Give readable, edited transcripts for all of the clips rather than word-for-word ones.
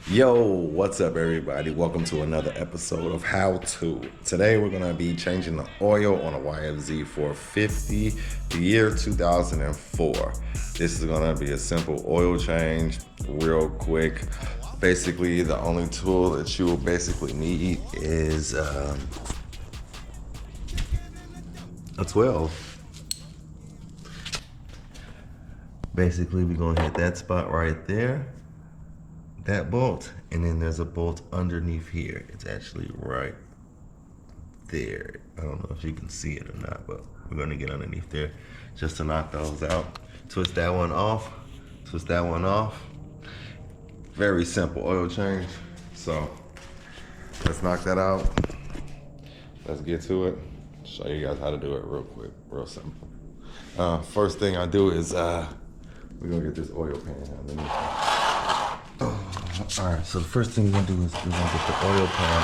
Yo, what's up, everybody? Welcome to another episode of How To. Today, we're going to be changing the oil on a YFZ 450, the year 2004. This is going to be a simple oil change, real quick. Basically, the only tool that you will basically need is a 12. Basically, we're going to hit that spot right there, that bolt, and then there's a bolt underneath here. It's actually right there. I don't know if you can see it or not, but we're gonna get underneath there just to knock those out. Twist that one off, twist that one off. Very simple oil change. So let's knock that out. Let's get to it. Show you guys how to do it real quick, real simple. First thing I do is we're gonna get this oil pan underneath. All right, so the first thing we're gonna do is we're gonna get the oil pan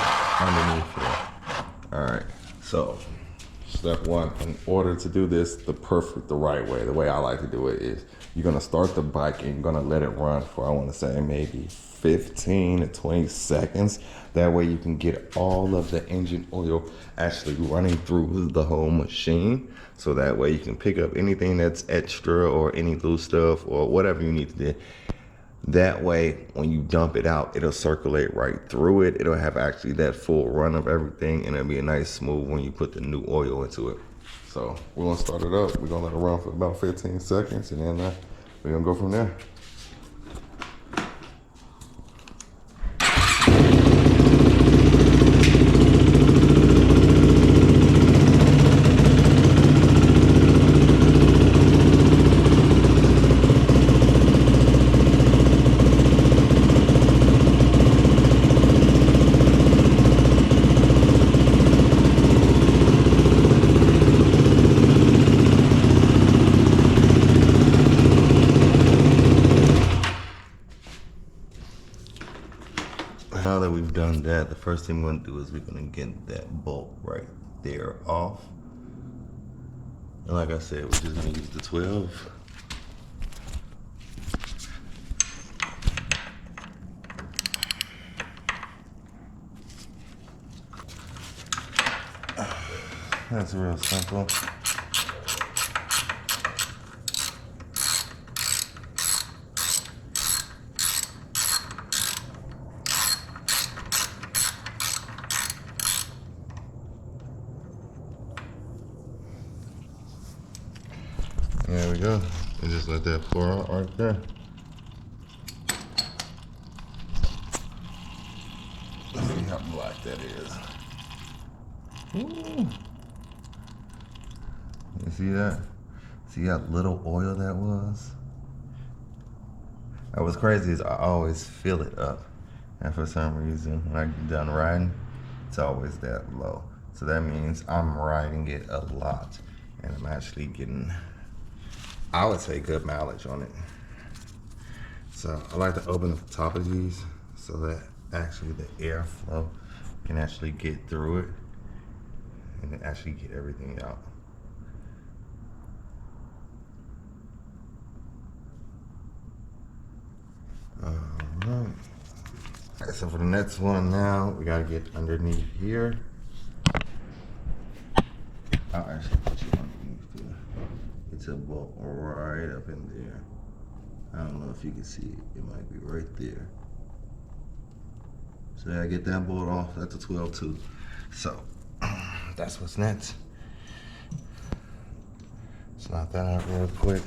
underneath here. All right, so step one, in order to do this the right way, the way I like to do it is you're gonna start the bike and you're gonna let it run for, I wanna say maybe 15 to 20 seconds. That way you can get all of the engine oil actually running through the whole machine. So that way you can pick up anything that's extra or any loose stuff or whatever you need to do. That way, when you dump it out, it'll circulate right through it. It'll have actually that full run of everything, and it'll be a nice smooth when you put the new oil into it. So we're gonna start it up. We're gonna let it run for about 15 seconds, and then we're gonna go from there. Now that we've done that, the first thing we're gonna do is we're gonna get that bolt right there off. And like I said, we're just gonna use the 12. That's real simple. There we go. And just let that pour out right there. Let's see how black that is. Ooh. You see that? See how little oil that was? What's crazy is I always fill it up. And for some reason, when I get done riding, it's always that low. So that means I'm riding it a lot. And I'm actually getting, I would say, good mileage on it. So I like to open the top of these so that actually the airflow can actually get through it and then actually get everything out. Alright. So for the next one now, we gotta get underneath here. I'll actually put you underneath there. It's a bolt right up in there. I don't know if you can see it. It might be right there. So I get that bolt off. That's a 12 too. So that's what's next. Let's knock that out real quick.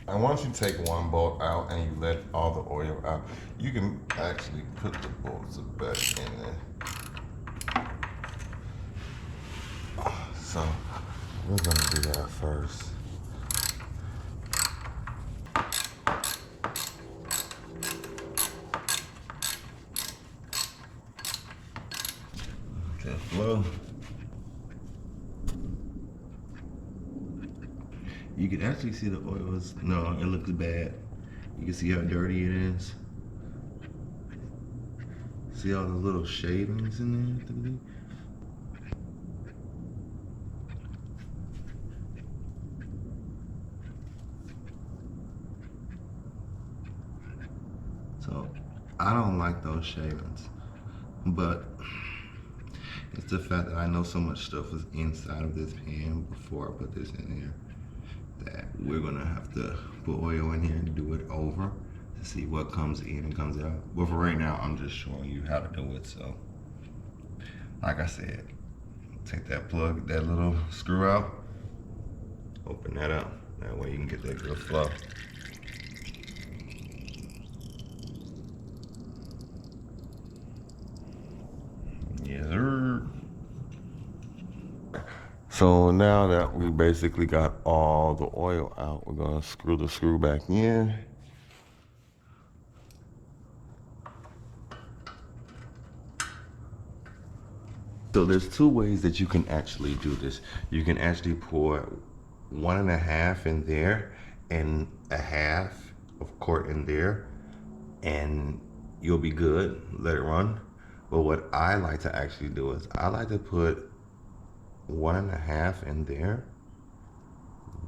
And once you take one bolt out and you let all the oil out, you can actually put the bolts back in there. So we're gonna do that first. That flow. You can actually see the oil is, no, it looks bad. You can see how dirty it is. See all the little shavings in there? I don't like those shavings, but it's the fact that I know so much stuff was inside of this pan before I put this in here that we're gonna have to put oil in here and do it over to see what comes in and comes out. But for right now, I'm just showing you how to do it. So, like I said, take that plug, that little screw out, open that up. That way you can get that good flow. Yes, sir. So now that we basically got all the oil out, we're gonna screw the screw back in. So there's two ways that you can actually do this. You can actually pour 1.5 in there and 1/2 of quart in there, and you'll be good. Let it run. But what I like to actually do is I like to put 1.5 in there,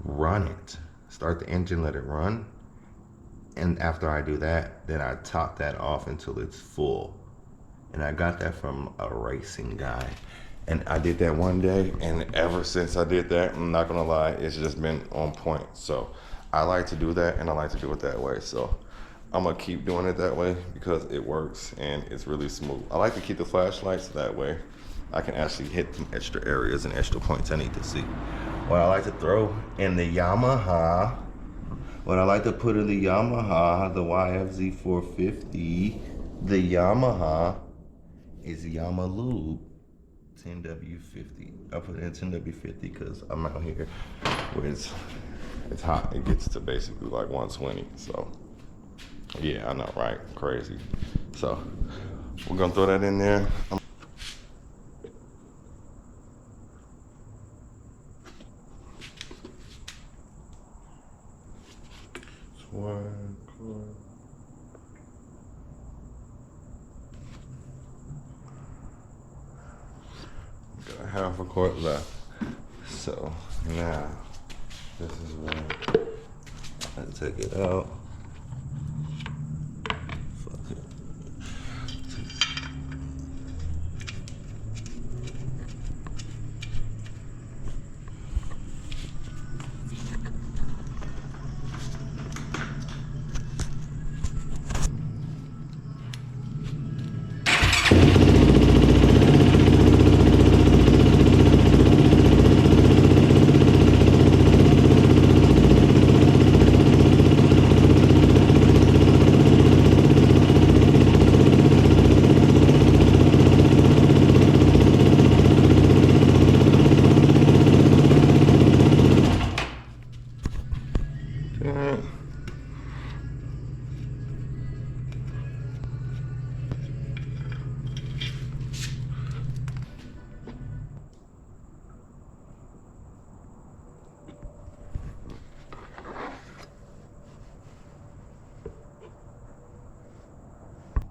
run it, start the engine, let it run, and after I do that, then I top that off until it's full. And I got that from a racing guy, and I did that one day, and ever since I did that, I'm not gonna lie, it's just been on point. So I like to do that, and I like to do it that way. So I'm gonna keep doing it that way because it works and it's really smooth. I like to keep the flashlight so that way I can actually hit some extra areas and extra points I need to see. What I like to throw in the Yamaha, what I like to put in the Yamaha, the YFZ 450, the Yamaha is Yamalube 10W50. I put it in 10W50 because I'm out here where it's hot. It gets to basically like 120. So yeah, I know, right? Crazy. So we're gonna throw that in there. Got 1/2 quart left. So now this is when I take it out. Fuck it.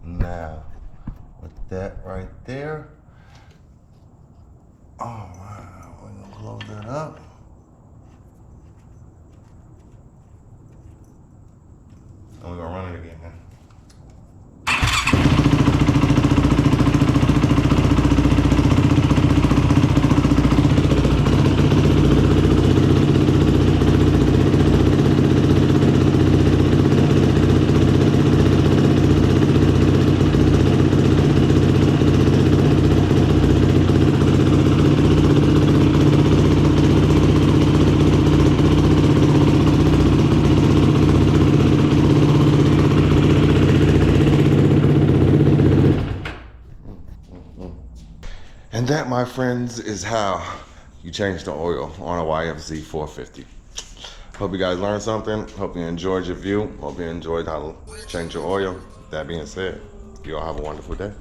Now, with that right there, oh wow, we're gonna close that up. And we're gonna run it again. And that, my friends, is how you change the oil on a YFZ 450. Hope you guys learned something. Hope you enjoyed your view. Hope you enjoyed how to change your oil. That being said, you all have a wonderful day.